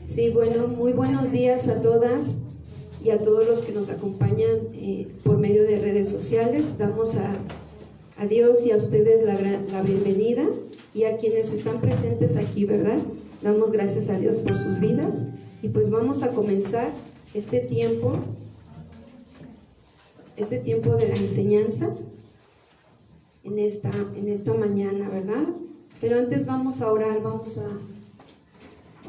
Sí, bueno, muy buenos días a todas y a todos los que nos acompañan por medio de redes sociales. Damos a Dios y a ustedes la bienvenida, y a quienes están presentes aquí, ¿verdad? Damos gracias a Dios por sus vidas, y pues vamos a comenzar este tiempo de la enseñanza en esta mañana, ¿verdad? Pero antes vamos a orar, vamos a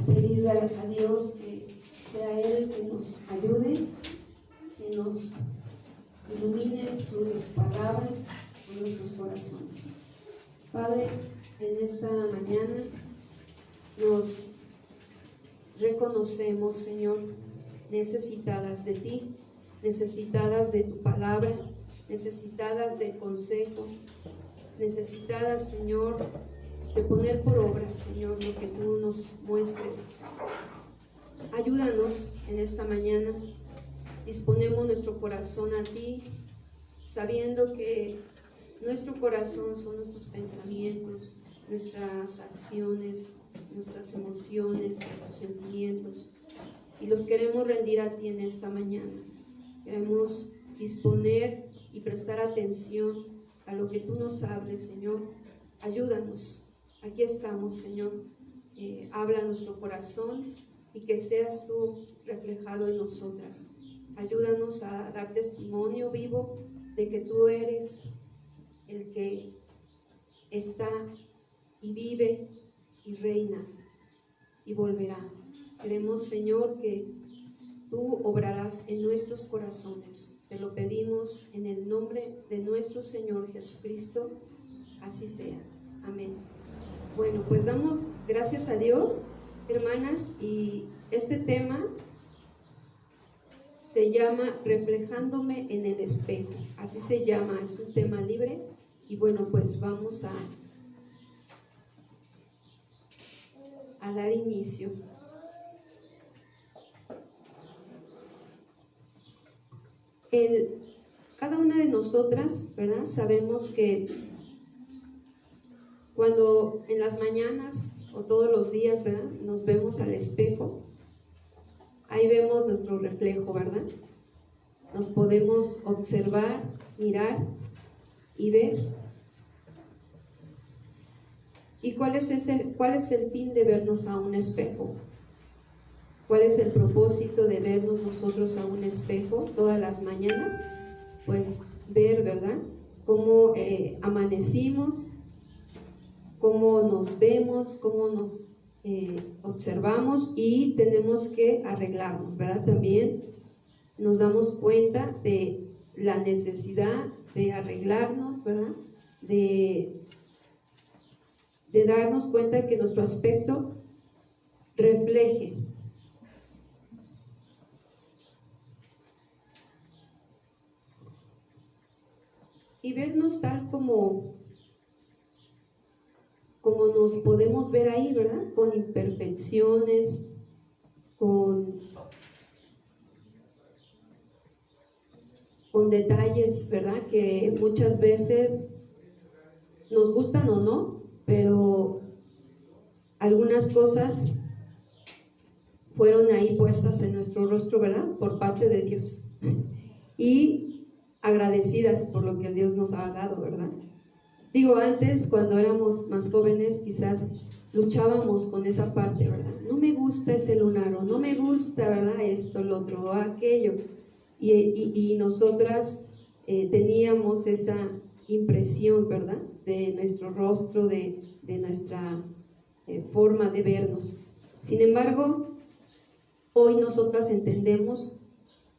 pedirle a Dios que sea Él que nos ayude, que nos ilumine su palabra en nuestros corazones. Padre, en esta mañana nos reconocemos, Señor, necesitadas de ti, necesitadas de tu palabra, necesitadas de consejo, necesitadas, Señor, de poner por obra, Señor, lo que tú nos muestres. Ayúdanos en esta mañana. Disponemos nuestro corazón a ti, sabiendo que nuestro corazón son nuestros pensamientos, nuestras acciones, nuestras emociones, nuestros sentimientos, y los queremos rendir a ti en esta mañana. Queremos disponer y prestar atención a lo que tú nos hables, Señor. Ayúdanos. Aquí estamos, Señor. Habla nuestro corazón y que seas tú reflejado en nosotras. Ayúdanos a dar testimonio vivo de que tú eres el que está y vive y reina y volverá. Queremos, Señor, que tú obrarás en nuestros corazones. Te lo pedimos en el nombre de nuestro Señor Jesucristo. Así sea. Amén. Bueno, pues damos gracias a Dios, hermanas, y este tema se llama Reflejándome en el espejo. Así se llama, es un tema libre. Y bueno, pues vamos a dar inicio. Cada una de nosotras, ¿verdad? Sabemos que cuando en las mañanas o todos los días, ¿verdad?, nos vemos al espejo, ahí vemos nuestro reflejo, ¿verdad? Nos podemos observar, mirar y ver. ¿Y cuál es el fin de vernos a un espejo? ¿Cuál es el propósito de vernos nosotros a un espejo todas las mañanas? Pues ver, ¿verdad?, cómo amanecimos, cómo nos vemos, cómo nos observamos, y tenemos que arreglarnos, ¿verdad? También nos damos cuenta de la necesidad de arreglarnos, ¿verdad? De darnos cuenta que nuestro aspecto refleje y vernos tal como nos podemos ver ahí, ¿verdad? Con imperfecciones, con detalles, ¿verdad?, que muchas veces nos gustan o no, pero algunas cosas fueron ahí puestas en nuestro rostro, ¿verdad?, por parte de Dios, y agradecidas por lo que Dios nos ha dado, ¿verdad? Digo, antes, cuando éramos más jóvenes, quizás luchábamos con esa parte, ¿verdad? No me gusta ese lunar, o no me gusta, ¿verdad?, esto, lo otro, o aquello. Y nosotras teníamos esa impresión, ¿verdad?, de nuestro rostro, de nuestra forma de vernos. Sin embargo, hoy nosotras entendemos,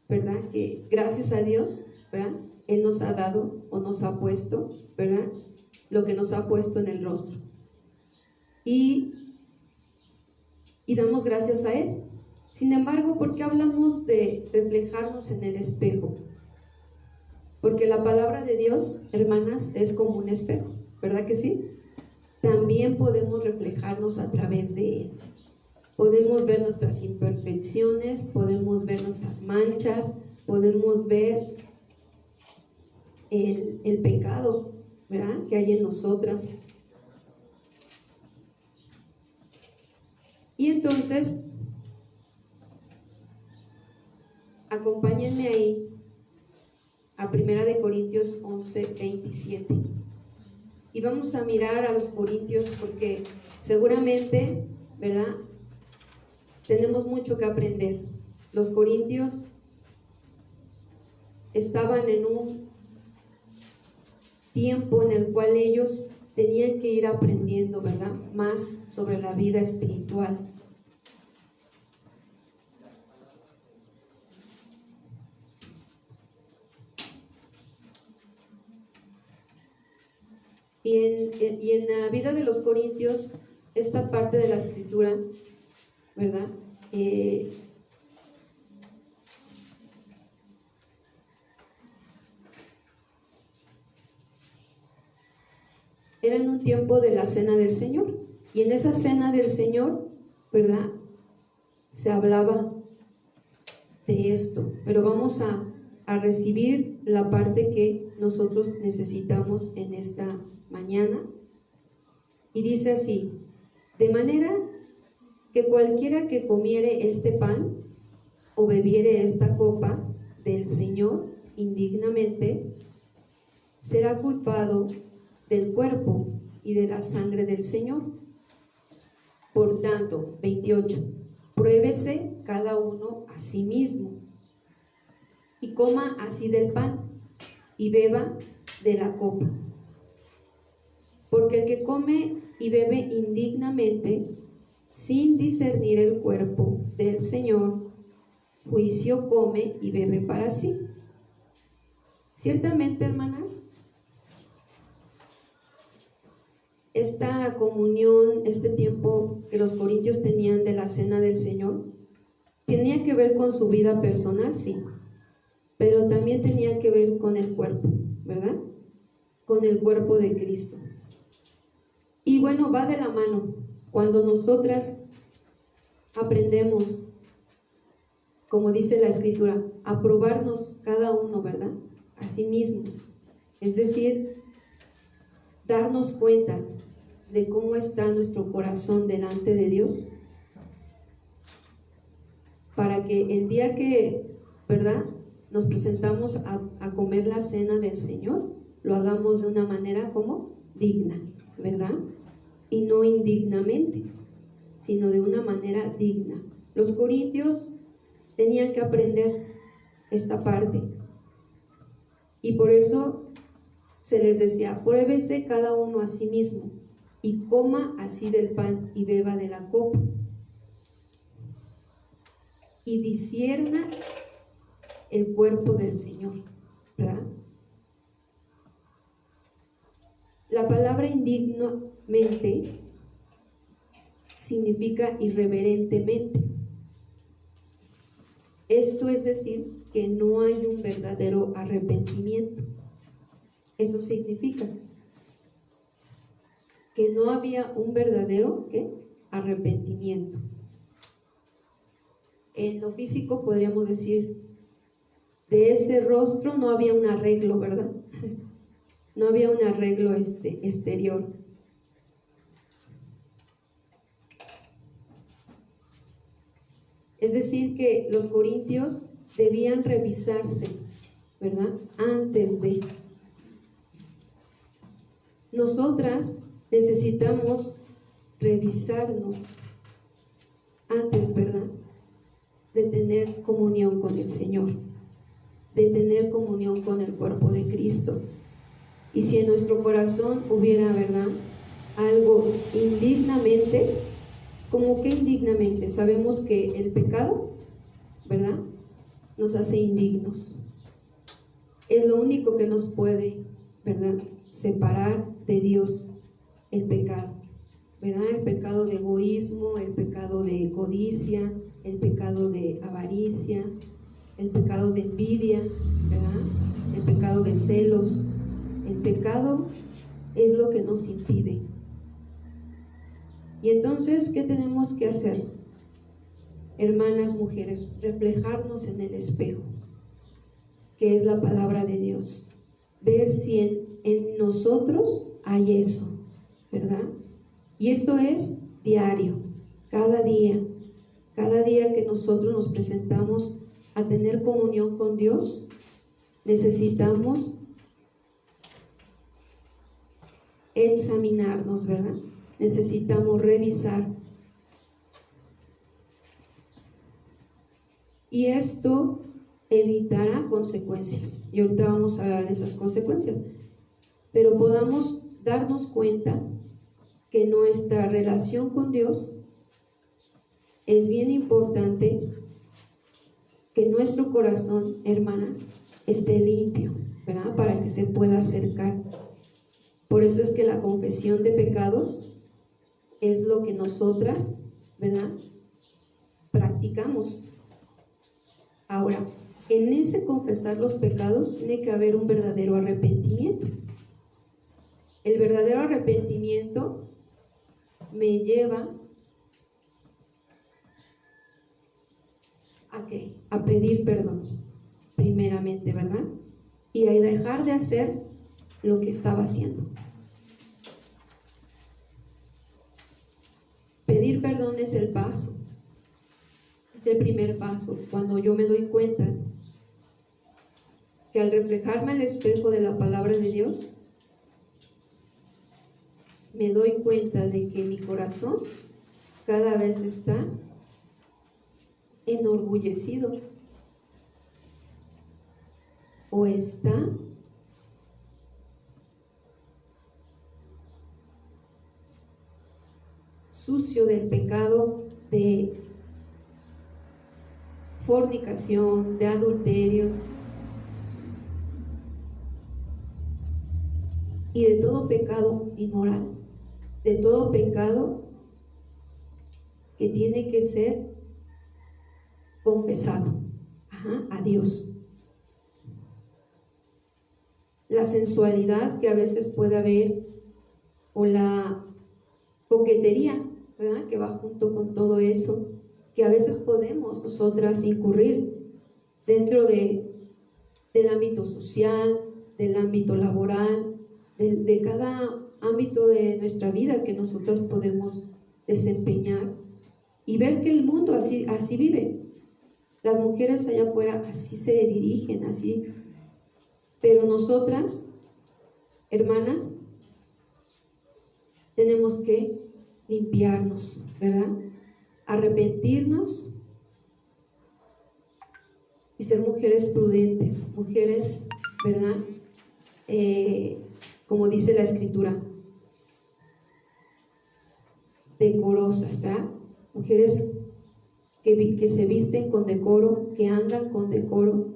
¿verdad?, que gracias a Dios, ¿verdad?, Él nos ha dado o nos ha puesto, ¿verdad?, lo que nos ha puesto en el rostro. Y damos gracias a Él. Sin embargo, ¿por qué hablamos de reflejarnos en el espejo? Porque la palabra de Dios, hermanas, es como un espejo, ¿verdad que sí? También podemos reflejarnos a través de Él. Podemos ver nuestras imperfecciones, podemos ver nuestras manchas, podemos ver el pecado, ¿verdad?, que hay en nosotras. Y entonces Acompáñenme ahí a 1 Corintios 11:27. Y vamos a mirar a los corintios porque seguramente, ¿verdad? Tenemos mucho que aprender. Los corintios estaban en un tiempo en el cual ellos tenían que ir aprendiendo, ¿verdad? Más sobre la vida espiritual. Y en la vida de los corintios, esta parte de la escritura, ¿verdad? Era en un tiempo de la cena del Señor. Y en esa cena del Señor, ¿verdad? Se hablaba de esto. Pero vamos a recibir la parte que nosotros necesitamos en esta mañana. Y dice así: de manera que cualquiera que comiere este pan o bebiere esta copa del Señor indignamente, será culpado del cuerpo y de la sangre del Señor. Por tanto, 28, pruébese cada uno a sí mismo, y coma así del pan, y beba de la copa. Porque el que come y bebe indignamente, sin discernir el cuerpo del Señor, juicio come y bebe para sí. Ciertamente, hermanas, esta comunión, este tiempo que los corintios tenían de la cena del Señor, tenía que ver con su vida personal, sí, pero también tenía que ver con el cuerpo, ¿verdad? Con el cuerpo de Cristo. Y bueno, va de la mano. Cuando nosotras aprendemos, como dice la Escritura, a probarnos cada uno, ¿verdad? A sí mismos. Es decir, darnos cuenta de cómo está nuestro corazón delante de Dios, para que el día que, ¿verdad?, nos presentamos a comer la cena del Señor, lo hagamos de una manera como digna, ¿verdad? Y no indignamente, sino de una manera digna. Los corintios tenían que aprender esta parte, y por eso se les decía: pruébese cada uno a sí mismo, y coma así del pan y beba de la copa, y discierna el cuerpo del Señor, ¿verdad? La palabra indignamente significa irreverentemente. Esto es decir, que no hay un verdadero arrepentimiento. Eso significa que no había un verdadero arrepentimiento. En lo físico podríamos decir, de ese rostro no había un arreglo, ¿verdad? No había un arreglo exterior. Es decir, que los corintios debían revisarse, ¿verdad? Antes de. Nosotras necesitamos revisarnos antes, ¿verdad?, de tener comunión con el Señor, de tener comunión con el cuerpo de Cristo. Y si en nuestro corazón hubiera, ¿verdad?, algo indignamente, ¿cómo que indignamente? Sabemos que el pecado, ¿verdad?, nos hace indignos. Es lo único que nos puede, ¿verdad?, separar de Dios, el pecado, ¿verdad? El pecado de egoísmo, el pecado de codicia, el pecado de avaricia, el pecado de envidia, ¿verdad?, el pecado de celos. El pecado es lo que nos impide. Y entonces, ¿qué tenemos que hacer? Hermanas, mujeres, reflejarnos en el espejo, que es la palabra de Dios. Ver si en nosotros hay eso, ¿verdad? Y esto es diario, cada día que nosotros nos presentamos a tener comunión con Dios, necesitamos examinarnos, ¿verdad? Necesitamos revisar. Y esto evitará consecuencias. Y ahorita vamos a hablar de esas consecuencias. Pero podamos darnos cuenta que nuestra relación con Dios es bien importante, que nuestro corazón, hermanas, esté limpio, ¿verdad? Para que se pueda acercar. Por eso es que la confesión de pecados es lo que nosotras, ¿verdad?, practicamos. Ahora, en ese confesar los pecados tiene que haber un verdadero arrepentimiento. El verdadero arrepentimiento me lleva ¿a qué? A pedir perdón, primeramente, ¿verdad? Y a dejar de hacer lo que estaba haciendo. Pedir perdón es el paso, es el primer paso. Cuando yo me doy cuenta que al reflejarme al espejo de la palabra de Dios, me doy cuenta de que mi corazón cada vez está enorgullecido o está sucio del pecado de fornicación, de adulterio y de todo pecado inmoral, de todo pecado que tiene que ser confesado a Dios. La sensualidad que a veces puede haber, o la coquetería, ¿verdad?, que va junto con todo eso, que a veces podemos nosotras incurrir dentro del ámbito social, del ámbito laboral, de cada ámbito de nuestra vida que nosotras podemos desempeñar, y ver que el mundo así vive. Las mujeres allá afuera así se dirigen, así. Pero nosotras, hermanas, tenemos que limpiarnos, ¿verdad? Arrepentirnos y ser mujeres prudentes, mujeres, ¿verdad? Como dice la Escritura, decorosas, ¿verdad? Mujeres que se visten con decoro, que andan con decoro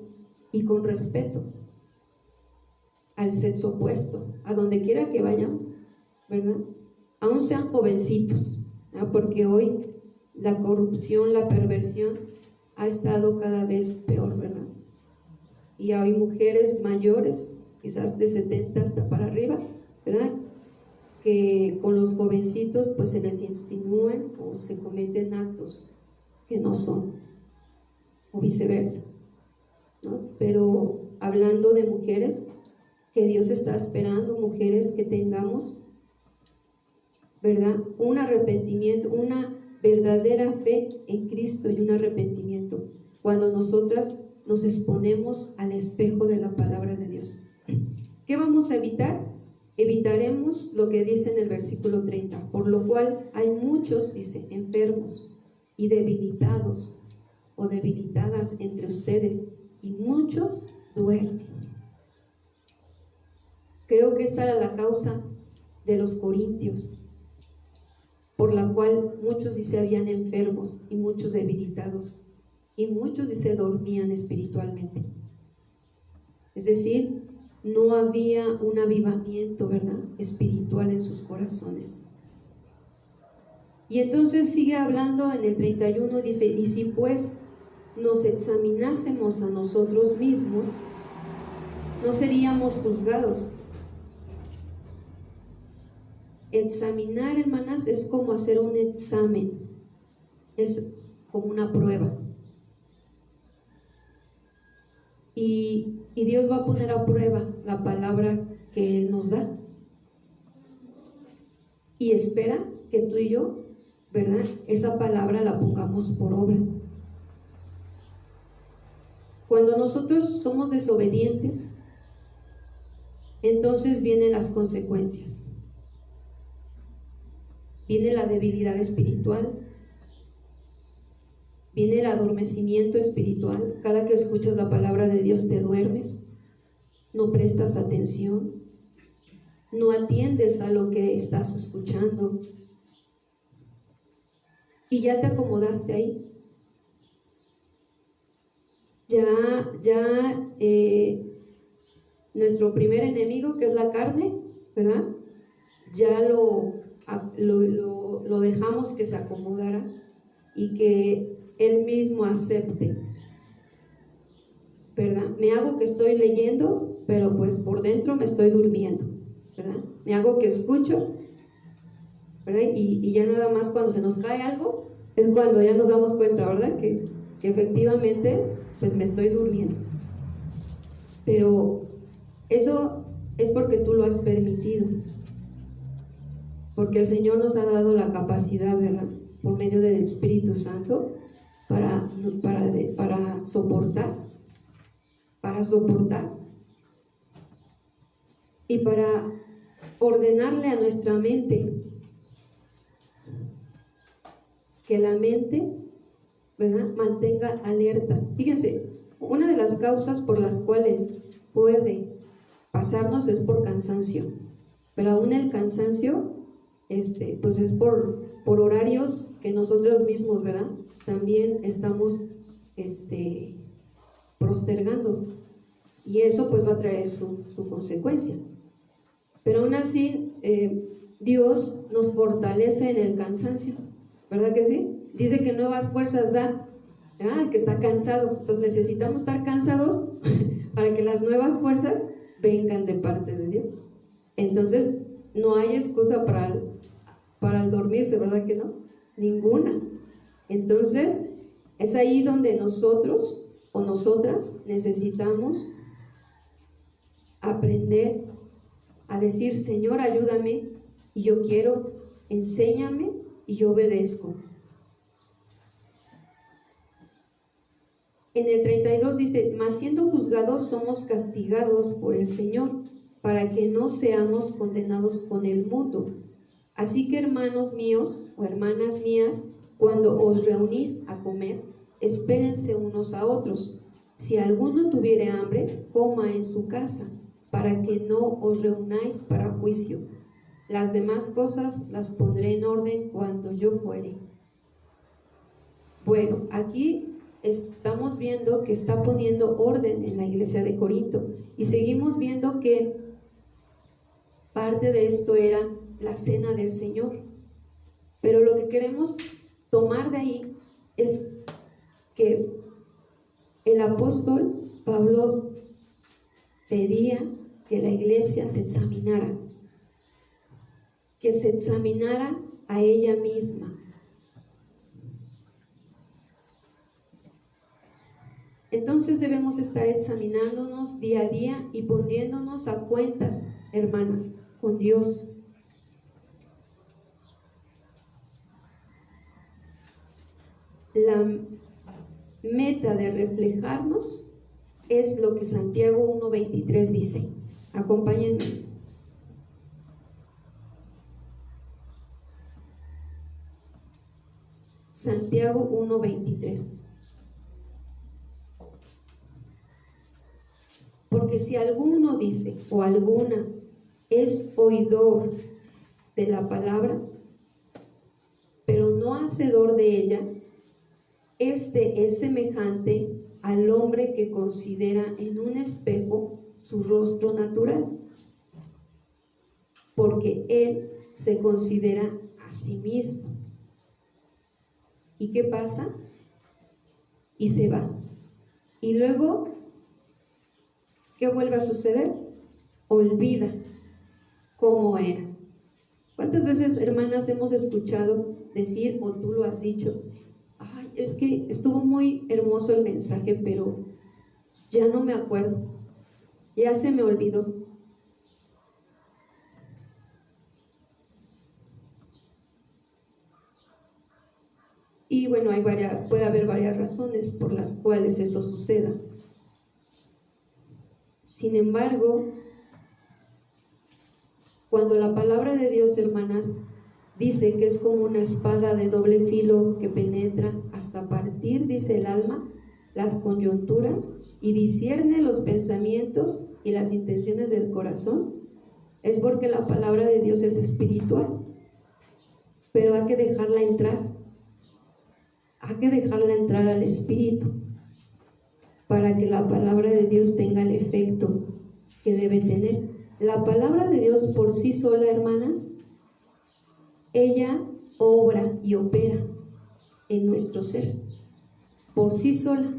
y con respeto al sexo opuesto, a donde quiera que vayamos, ¿verdad? Aún sean jovencitos, ¿verdad? Porque hoy la corrupción, la perversión ha estado cada vez peor, ¿verdad? Y hay mujeres mayores, quizás de 70 hasta para arriba, ¿verdad?, que con los jovencitos pues se les insinúan o se cometen actos que no son, o viceversa, ¿no? Pero hablando de mujeres, que Dios está esperando, mujeres que tengamos, ¿verdad?, un arrepentimiento, una verdadera fe en Cristo y un arrepentimiento, cuando nosotras nos exponemos al espejo de la palabra de Dios. ¿Qué vamos a evitar? Evitaremos lo que dice en el versículo 30, por lo cual hay muchos, dice, enfermos y debilitados o debilitadas entre ustedes, y muchos duermen. Creo que esta era la causa de los corintios, por la cual muchos, dice, habían enfermos y muchos debilitados, y muchos, dice, dormían espiritualmente. Es decir, no había un avivamiento, ¿verdad?, espiritual en sus corazones. Y entonces sigue hablando en el 31, dice, y si pues nos examinásemos a nosotros mismos, no seríamos juzgados. Examinar, hermanas, es como hacer un examen, es como una prueba. Y Dios va a poner a prueba la palabra que Él nos da. Y espera que tú y yo, ¿verdad?, esa palabra la pongamos por obra. Cuando nosotros somos desobedientes, entonces vienen las consecuencias. Viene la debilidad espiritual, viene el adormecimiento espiritual. Cada que escuchas la palabra de Dios te duermes, no prestas atención, no atiendes a lo que estás escuchando y ya te acomodaste ahí. Nuestro primer enemigo, que es la carne, ¿verdad? Ya lo dejamos que se acomodara y que él mismo acepte, ¿verdad? Me hago que estoy leyendo, pero pues por dentro me estoy durmiendo, ¿verdad? Me hago que escucho, ¿verdad? Y ya nada más cuando se nos cae algo es cuando ya nos damos cuenta, ¿verdad? Que efectivamente pues me estoy durmiendo. Pero eso es porque tú lo has permitido, porque el Señor nos ha dado la capacidad, ¿verdad?, por medio del Espíritu Santo para soportar y para ordenarle a nuestra mente que la mente, ¿verdad?, mantenga alerta. Fíjense, una de las causas por las cuales puede pasarnos es por cansancio, pero aún el cansancio pues es por horarios que nosotros mismos, ¿verdad?, también estamos postergando, y eso pues va a traer su consecuencia. Pero aún así Dios nos fortalece en el cansancio, ¿verdad que sí? Dice que nuevas fuerzas da al que está cansado. Entonces necesitamos estar cansados para que las nuevas fuerzas vengan de parte de Dios. Entonces no hay excusa para el dormirse, ¿verdad que no? Ninguna. Entonces es ahí donde nosotros o nosotras necesitamos aprender a decir: Señor, ayúdame, y yo quiero, enséñame, y yo obedezco. En el 32 dice: mas siendo juzgados somos castigados por el Señor, para que no seamos condenados con el mundo. Así que, hermanos míos o hermanas mías, cuando os reunís a comer, espérense unos a otros. Si alguno tuviere hambre, coma en su casa, para que no os reunáis para juicio. Las demás cosas las pondré en orden cuando yo fuere. Bueno, aquí estamos viendo que está poniendo orden en la iglesia de Corinto, y seguimos viendo que parte de esto era la cena del Señor. Pero lo que queremos tomar de ahí es que el apóstol Pablo pedía que la iglesia se examinara, que se examinara a ella misma. Entonces debemos estar examinándonos día a día y poniéndonos a cuentas, hermanas, con Dios. La meta de reflejarnos es lo que Santiago 1:23 dice. Acompáñenme. Santiago 1:23. Porque si alguno dice o alguna es oidor de la palabra, pero no hacedor de ella, este es semejante al hombre que considera en un espejo su rostro natural, porque él se considera a sí mismo. ¿Y qué pasa? Y se va. Y luego, ¿qué vuelve a suceder? Olvida cómo era. ¿Cuántas veces, hermanas, hemos escuchado decir, o tú lo has dicho: ay, es que estuvo muy hermoso el mensaje, pero ya no me acuerdo, ya se me olvidó? Y bueno, puede haber varias razones por las cuales eso suceda. Sin embargo, cuando la palabra de Dios, hermanas, dice que es como una espada de doble filo que penetra hasta partir, dice el alma, las coyunturas y discierne los pensamientos y las intenciones del corazón, es porque la palabra de Dios es espiritual, pero hay que dejarla entrar, al espíritu para que la palabra de Dios tenga el efecto que debe tener. La palabra de Dios por sí sola, hermanas, ella obra y opera en nuestro ser, por sí sola.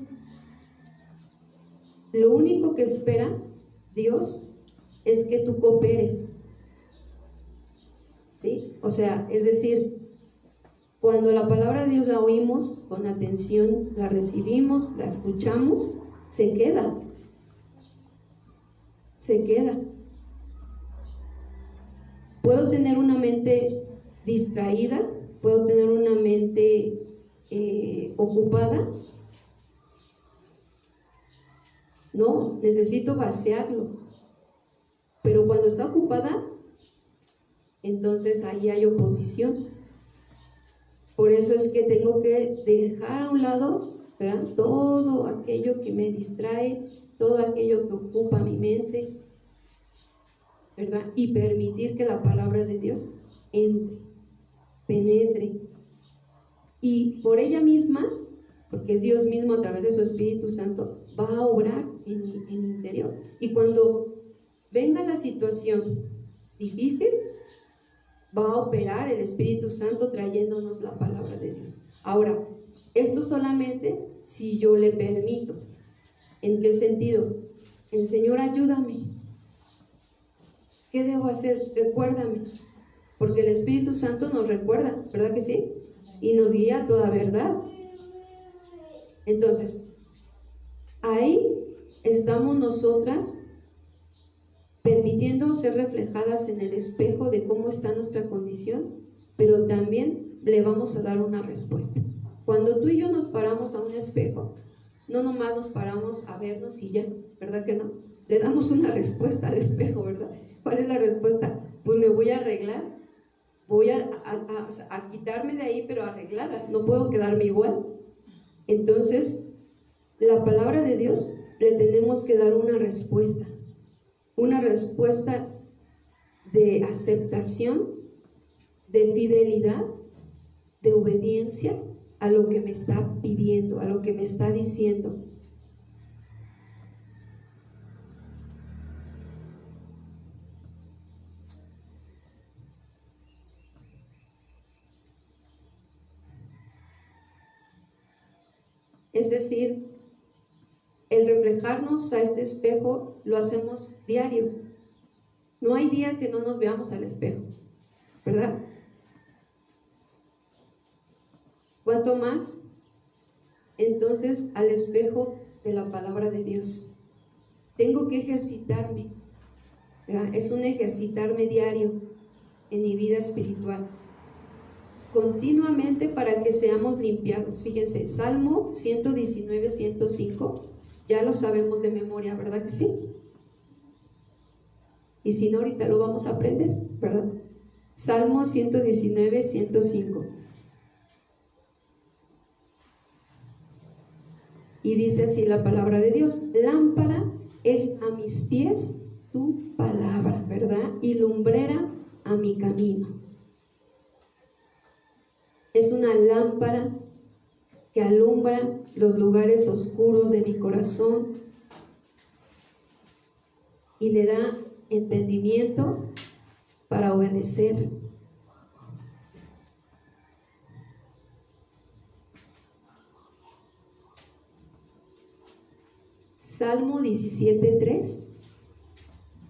Lo único que espera Dios es que tú cooperes, ¿sí? O sea, es decir, cuando la palabra de Dios la oímos con atención, la recibimos, la escuchamos, se queda. Puedo tener una mente distraída, puedo tener una mente ocupada. No, necesito vaciarlo. Pero cuando está ocupada, entonces ahí hay oposición. Por eso es que tengo que dejar a un lado, ¿verdad?, todo aquello que me distrae, todo aquello que ocupa mi mente, ¿verdad? Y permitir que la palabra de Dios entre, penetre. Y por ella misma, porque es Dios mismo a través de su Espíritu Santo, va a obrar en mi interior. Y cuando venga la situación difícil, va a operar el Espíritu Santo trayéndonos la palabra de Dios. Ahora, esto solamente si yo le permito. ¿En qué sentido? El Señor, ayúdame. ¿Qué debo hacer? Recuérdame. Porque el Espíritu Santo nos recuerda, ¿verdad que sí? Y nos guía a toda verdad. Entonces, ahí estamos nosotras permitiendo ser reflejadas en el espejo de cómo está nuestra condición, pero también le vamos a dar una respuesta. Cuando tú y yo nos paramos a un espejo, no nomás nos paramos a vernos y ya, ¿verdad que no? Le damos una respuesta al espejo, ¿verdad? ¿Cuál es la respuesta? Pues me voy a arreglar, voy a quitarme de ahí, pero arreglada, no puedo quedarme igual. Entonces, la palabra de Dios le tenemos que dar una respuesta de aceptación, de fidelidad, de obediencia a lo que me está pidiendo, a lo que me está diciendo. Es decir, el reflejarnos a este espejo lo hacemos diario. No hay día que no nos veamos al espejo, ¿verdad? ¿Cuánto más? Entonces, al espejo de la palabra de Dios. Tengo que ejercitarme, ¿verdad? Es un ejercitarme diario en mi vida espiritual, continuamente, para que seamos limpiados. Fíjense, Salmo 119, 105, ya lo sabemos de memoria, ¿verdad que sí? Y si no, ahorita lo vamos a aprender, ¿verdad? Salmo 119, 105. Y dice así la palabra de Dios: lámpara es a mis pies tu palabra, ¿verdad? Y lumbrera a mi camino. Es una lámpara que alumbra los lugares oscuros de mi corazón y le da entendimiento para obedecer. Salmo 17, 3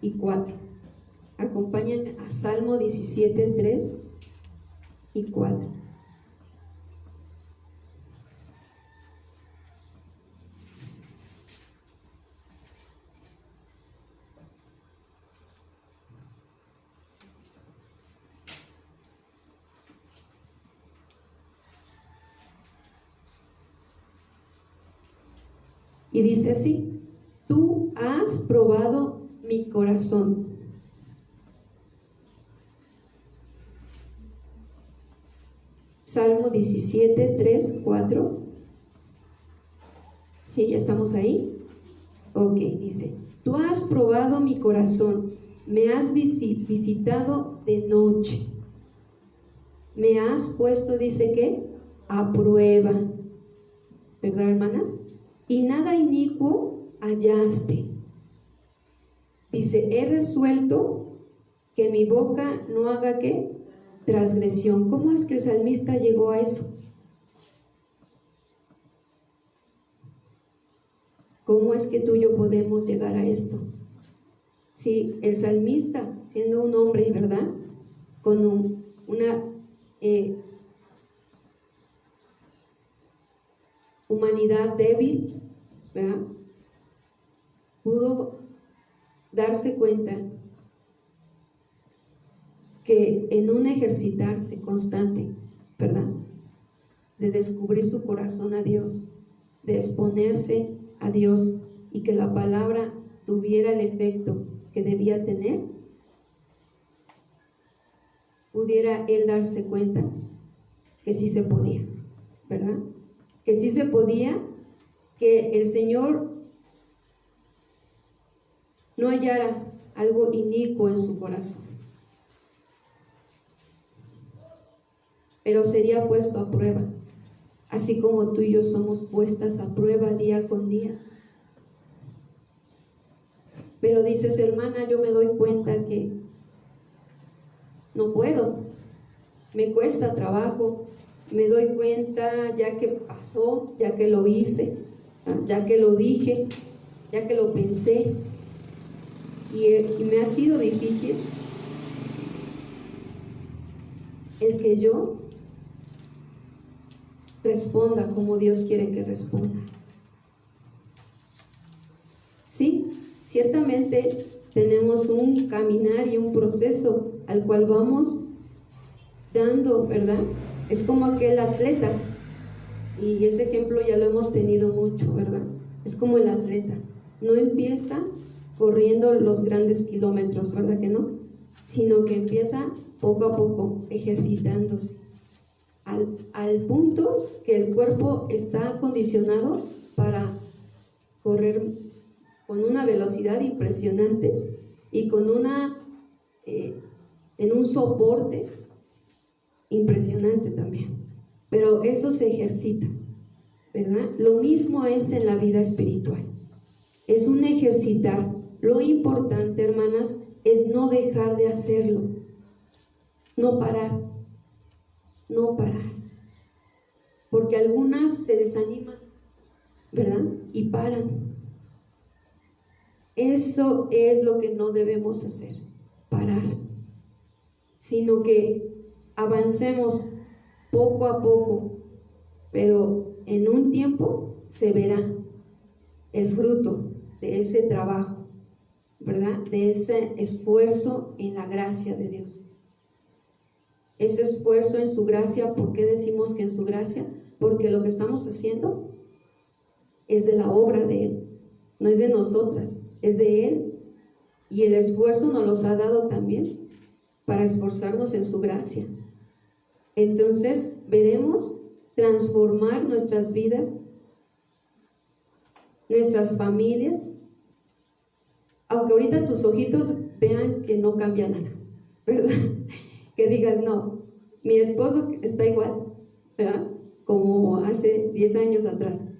y 4. Acompáñenme a Salmo 17, 3 y 4. Y dice así: tú has probado mi corazón. Salmo 17, 3, 4. ¿Sí? ¿Ya estamos ahí? Ok, dice, tú has probado mi corazón, me has visitado de noche. Me has puesto, dice que, a prueba. ¿Verdad, hermanas? Y nada inicuo hallaste. Dice, he resuelto que mi boca no haga, ¿qué? Transgresión. ¿Cómo es que el salmista llegó a eso? ¿Cómo es que tú y yo podemos llegar a esto? Si el salmista, siendo un hombre, ¿verdad? Con una humanidad débil, ¿verdad? Pudo darse cuenta que en un ejercitarse constante, ¿verdad? De descubrir su corazón a Dios, de exponerse a Dios y que la palabra tuviera el efecto que debía tener, pudiera él darse cuenta que sí se podía, ¿verdad? Que sí se podía, que el Señor no hallara algo inicuo en su corazón, pero sería puesto a prueba, así como tú y yo somos puestas a prueba día con día. Pero dices, hermana, yo me doy cuenta que no puedo, me cuesta trabajo, me doy cuenta ya que pasó, ya que lo hice, ya que lo dije, ya que lo pensé, y me ha sido difícil el que yo responda como Dios quiere que responda. Sí, ciertamente tenemos un caminar y un proceso al cual vamos dando, ¿verdad? Es como aquel atleta, y ese ejemplo ya lo hemos tenido mucho, ¿verdad? Es como el atleta, no empieza corriendo los grandes kilómetros, ¿verdad que no? Sino que empieza poco a poco, ejercitándose, al punto que el cuerpo está acondicionado para correr con una velocidad impresionante y con en un soporte impresionante también. Pero eso se ejercita, ¿verdad? Lo mismo es en la vida espiritual. Es un ejercitar. Lo importante, hermanas, es no dejar de hacerlo. No parar. No parar. Porque algunas se desaniman, ¿verdad? Y paran. Eso es lo que no debemos hacer, parar, sino que avancemos poco a poco, pero en un tiempo se verá el fruto de ese trabajo, ¿verdad? De ese esfuerzo en la gracia de Dios. Ese esfuerzo en su gracia, ¿por qué decimos que en su gracia? Porque lo que estamos haciendo es de la obra de Él, no es de nosotras, es de Él, y el esfuerzo nos los ha dado también para esforzarnos en su gracia. Entonces veremos transformar nuestras vidas, nuestras familias, aunque ahorita tus ojitos vean que no cambia nada, ¿verdad? Que digas, no, mi esposo está igual, ¿verdad? Como hace 10 años atrás,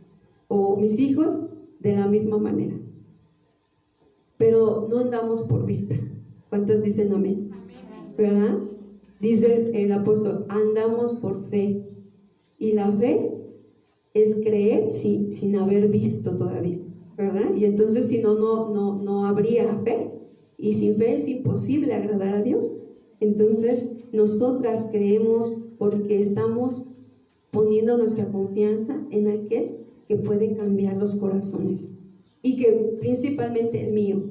o mis hijos de la misma manera. Pero no andamos por vista. ¿Cuántas dicen amén? ¿Verdad? Dice el apóstol, andamos por fe. Y la fe es creer sin haber visto todavía, ¿verdad? Y entonces si no habría fe. Y sin fe es imposible agradar a Dios. Entonces nosotras creemos porque estamos poniendo nuestra confianza en aquel que puede cambiar los corazones. Y que principalmente el mío,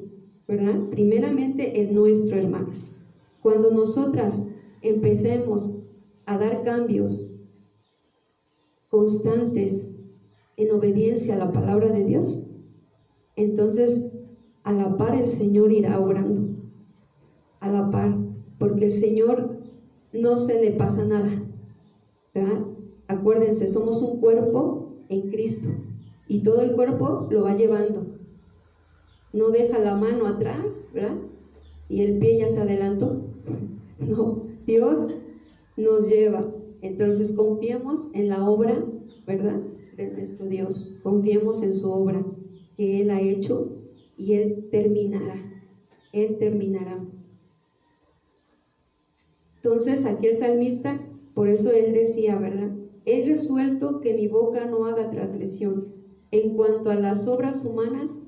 ¿verdad? Primeramente el nuestro, hermanas. Cuando nosotras empecemos a dar cambios constantes en obediencia a la palabra de Dios, entonces a la par el Señor irá obrando, a la par, porque el Señor no se le pasa nada, ¿verdad? Acuérdense, somos un cuerpo en Cristo y todo el cuerpo lo va llevando. No deja la mano atrás, ¿verdad? Y el pie ya se adelantó. No, Dios nos lleva. Entonces confiemos en la obra, ¿verdad?, de nuestro Dios. Confiemos en su obra que Él ha hecho y Él terminará. Él terminará. Entonces aquí el salmista, por eso él decía, ¿verdad? He resuelto que mi boca no haga transgresión. En cuanto a las obras humanas,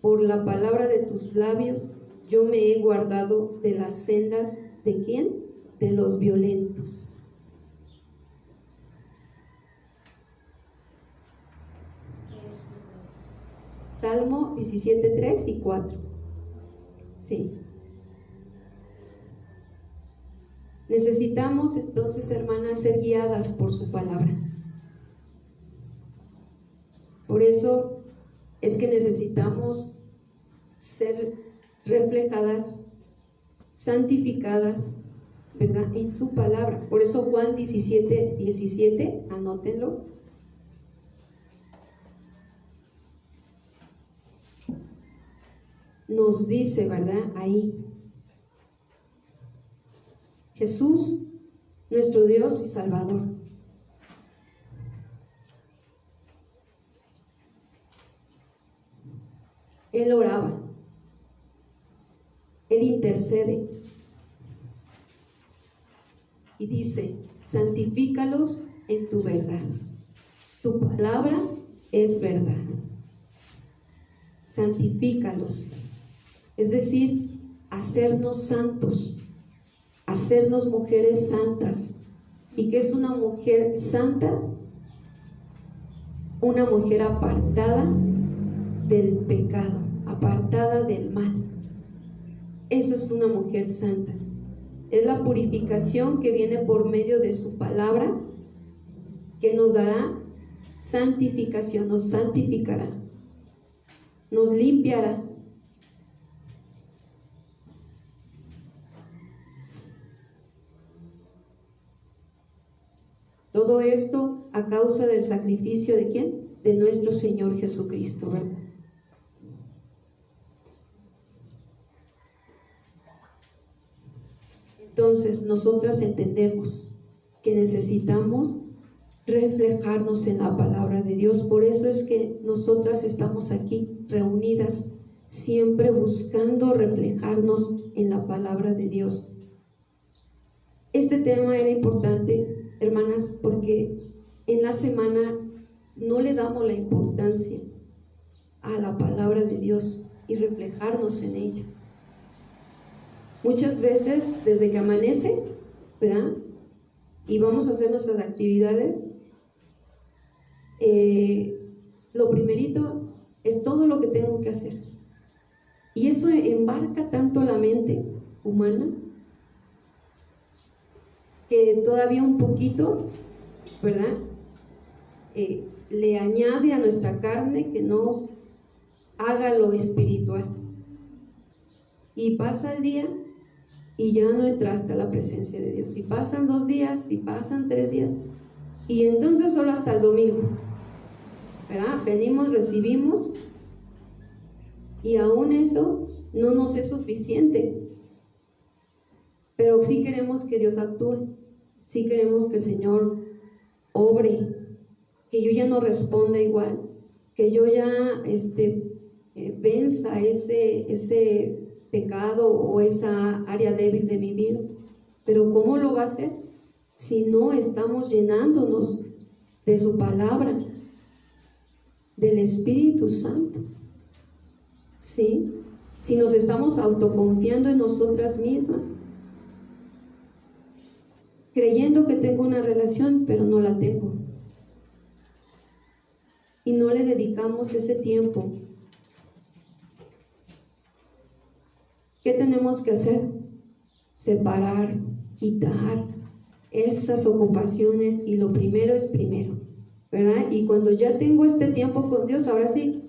por la palabra de tus labios, yo me he guardado de las sendas, ¿de quién? De los violentos. Salmo 17, 3 y 4. Sí. Necesitamos entonces, hermanas, ser guiadas por su palabra. Por eso es que necesitamos ser reflejadas, santificadas, ¿verdad?, en su palabra. Por eso Juan 17, 17, anótenlo. Nos dice, ¿verdad?, ahí, Jesús, nuestro Dios y Salvador. Él oraba, Él intercede y dice: santifícalos en tu verdad. Tu palabra es verdad. Santifícalos, es decir, hacernos santos, hacernos mujeres santas. ¿Y qué es una mujer santa? Una mujer apartada del pecado, apartada del mal. Eso es una mujer santa. Es la purificación que viene por medio de su palabra, que nos dará santificación, nos santificará, nos limpiará. Todo esto a causa del sacrificio ¿de quién? De nuestro Señor Jesucristo, ¿verdad? Entonces nosotras entendemos que necesitamos reflejarnos en la palabra de Dios. Por eso es que nosotras estamos aquí reunidas, siempre buscando reflejarnos en la palabra de Dios. Este tema era importante, hermanas, porque en la semana no le damos la importancia a la palabra de Dios y reflejarnos en ella. Muchas veces, desde que amanece, ¿verdad?, y vamos a hacer nuestras actividades, lo primerito es todo lo que tengo que hacer. Y eso embarca tanto la mente humana que todavía un poquito, ¿verdad?, le añade a nuestra carne que no haga lo espiritual. Y pasa el día y ya no entraste a la presencia de Dios. Y pasan 2 días, y pasan 3 días, y entonces solo hasta el domingo, ¿verdad? Venimos, recibimos, y aún eso no nos es suficiente. Pero sí queremos que Dios actúe, sí queremos que el Señor obre, que yo ya no responda igual, que yo ya venza ese pecado o esa área débil de mi vida. Pero ¿cómo lo va a hacer si no estamos llenándonos de su palabra, del Espíritu Santo? ¿Sí? Si nos estamos autoconfiando en nosotras mismas, creyendo que tengo una relación, pero no la tengo, y no le dedicamos ese tiempo. ¿Qué tenemos que hacer? Separar, quitar esas ocupaciones, y lo primero es primero, ¿verdad? Y cuando ya tengo este tiempo con Dios, ahora sí,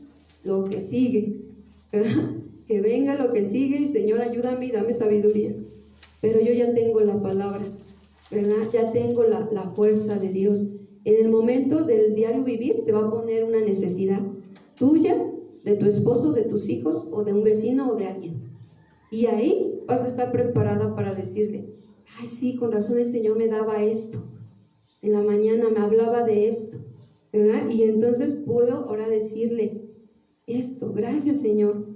lo que sigue, ¿verdad? Que venga lo que sigue y Señor, ayúdame y dame sabiduría. Pero yo ya tengo la palabra, ¿verdad? Ya tengo la fuerza de Dios. En el momento del diario vivir te va a poner una necesidad tuya, de tu esposo, de tus hijos o de un vecino o de alguien. Y ahí vas a estar preparada para decirle, ay sí, con razón el Señor me daba esto. En la mañana me hablaba de esto, ¿verdad? Y entonces puedo ahora decirle esto, gracias Señor.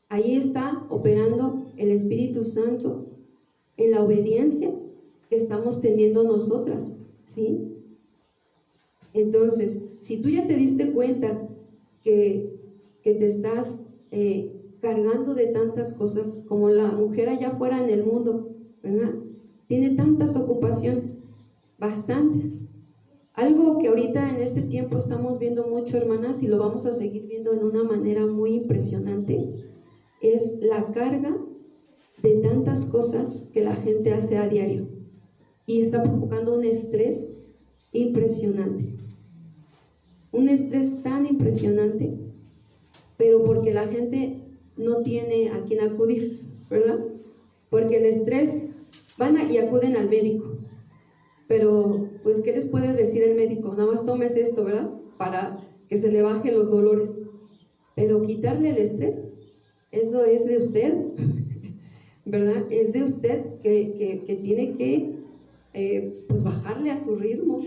Ahí está operando el Espíritu Santo en la obediencia que estamos teniendo nosotras, ¿sí? Entonces, si tú ya te diste cuenta que te estás cargando de tantas cosas, como la mujer allá afuera en el mundo, ¿verdad? Tiene tantas ocupaciones, bastantes. Algo que ahorita en este tiempo estamos viendo mucho, hermanas, y lo vamos a seguir viendo de una manera muy impresionante, es la carga de tantas cosas que la gente hace a diario y está provocando un estrés impresionante, un estrés tan impresionante, pero porque la gente no tiene a quien acudir, ¿verdad? Porque el estrés van y acuden al médico, pero pues ¿qué les puede decir el médico? Nada más tomes esto, ¿verdad? Para que se le bajen los dolores, pero quitarle el estrés, eso es de usted, ¿verdad? Es de usted que tiene que pues bajarle a su ritmo,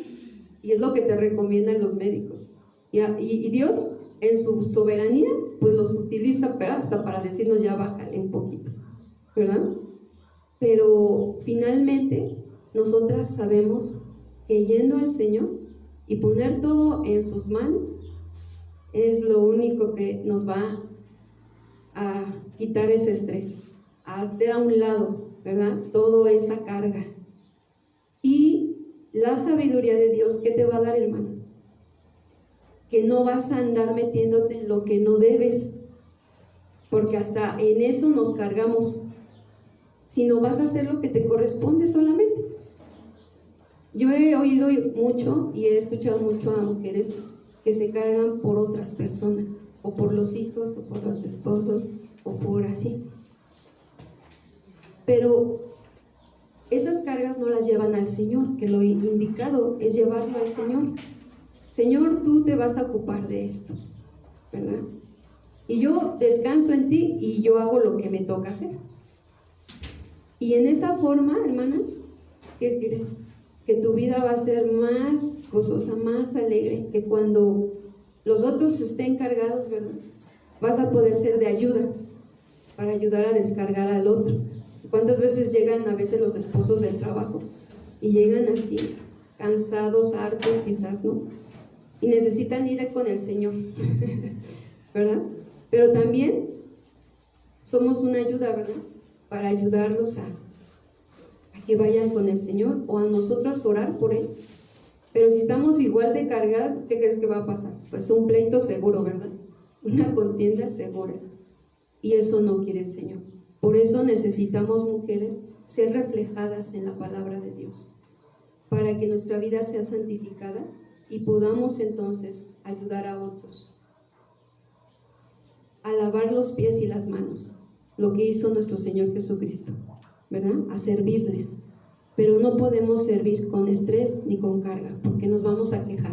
y es lo que te recomiendan los médicos. Y Dios en su soberanía pues los utiliza, ¿verdad? Hasta para decirnos ya bájale un poquito, ¿verdad? Pero finalmente nosotras sabemos que yendo al Señor y poner todo en sus manos es lo único que nos va a quitar ese estrés, a hacer a un lado, ¿verdad? Toda esa carga. Y la sabiduría de Dios, ¿qué te va a dar, hermano? Que no vas a andar metiéndote en lo que no debes, porque hasta en eso nos cargamos, sino vas a hacer lo que te corresponde solamente. Yo he oído mucho y he escuchado mucho a mujeres que se cargan por otras personas, o por los hijos, o por los esposos, o por así. Pero esas cargas no las llevan al Señor, que lo indicado es llevarlo al Señor. Señor, tú te vas a ocupar de esto, ¿verdad? Y yo descanso en ti y yo hago lo que me toca hacer. Y en esa forma, hermanas, ¿qué crees? Que tu vida va a ser más gozosa, más alegre, que cuando los otros estén cargados, ¿verdad? Vas a poder ser de ayuda, para ayudar a descargar al otro. ¿Cuántas veces llegan a veces los esposos del trabajo y llegan así, cansados, hartos quizás, ¿no? Y necesitan ir con el Señor, ¿verdad? Pero también somos una ayuda, ¿verdad? Para ayudarlos a que vayan con el Señor, o a nosotros orar por Él. Pero si estamos igual de cargadas, ¿qué crees que va a pasar? Pues un pleito seguro, ¿verdad? Una contienda segura. Y eso no quiere el Señor. Por eso necesitamos, mujeres, ser reflejadas en la palabra de Dios, para que nuestra vida sea santificada y podamos entonces ayudar a otros a lavar los pies y las manos, lo que hizo nuestro Señor Jesucristo, ¿verdad? A servirles. Pero no podemos servir con estrés ni con carga, porque nos vamos a quejar.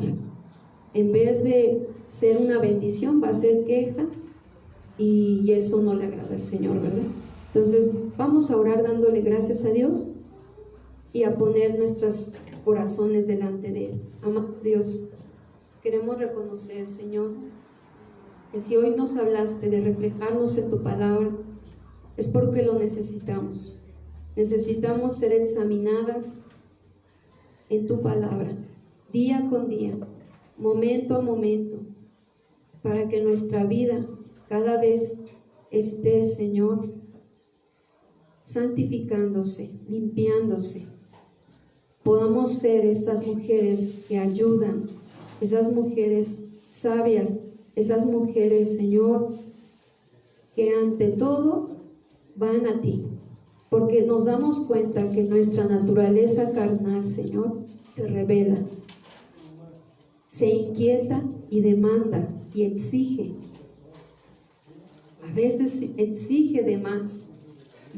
En vez de ser una bendición, va a ser queja, y eso no le agrada al Señor, ¿verdad? Entonces vamos a orar dándole gracias a Dios y a poner nuestros corazones delante de Él. Amado Dios, queremos reconocer, Señor, que si hoy nos hablaste de reflejarnos en tu palabra, es porque lo necesitamos. Necesitamos ser examinadas en tu palabra, día con día, momento a momento, para que nuestra vida cada vez esté, Señor, santificándose, limpiándose. Podamos ser esas mujeres que ayudan, esas mujeres sabias, esas mujeres, Señor, que ante todo van a ti, porque nos damos cuenta que nuestra naturaleza carnal, Señor, se revela, se inquieta y demanda y exige A veces exige de más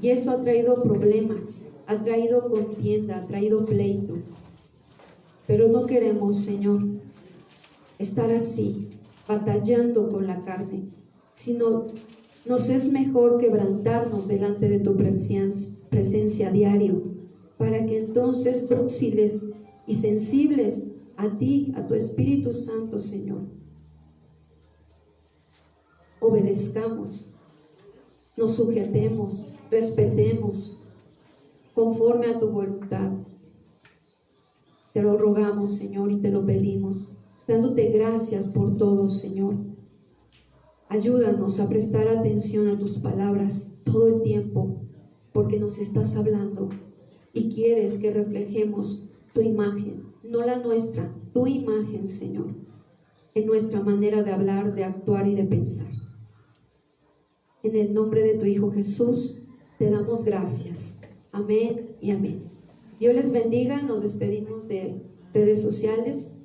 y eso ha traído problemas, ha traído contienda, ha traído pleito. Pero no queremos, Señor, estar así, batallando con la carne, sino nos es mejor quebrantarnos delante de tu presencia diario, para que entonces dóciles y sensibles a ti, a tu Espíritu Santo, Señor, obedezcamos, nos sujetemos, respetemos conforme a tu voluntad. Te lo rogamos, Señor, y te lo pedimos, dándote gracias por todo, Señor. Ayúdanos a prestar atención a tus palabras todo el tiempo, porque nos estás hablando y quieres que reflejemos tu imagen, no la nuestra, tu imagen, Señor, en nuestra manera de hablar, de actuar y de pensar. En el nombre de tu Hijo Jesús, te damos gracias. Amén y amén. Dios les bendiga. Nos despedimos de redes sociales.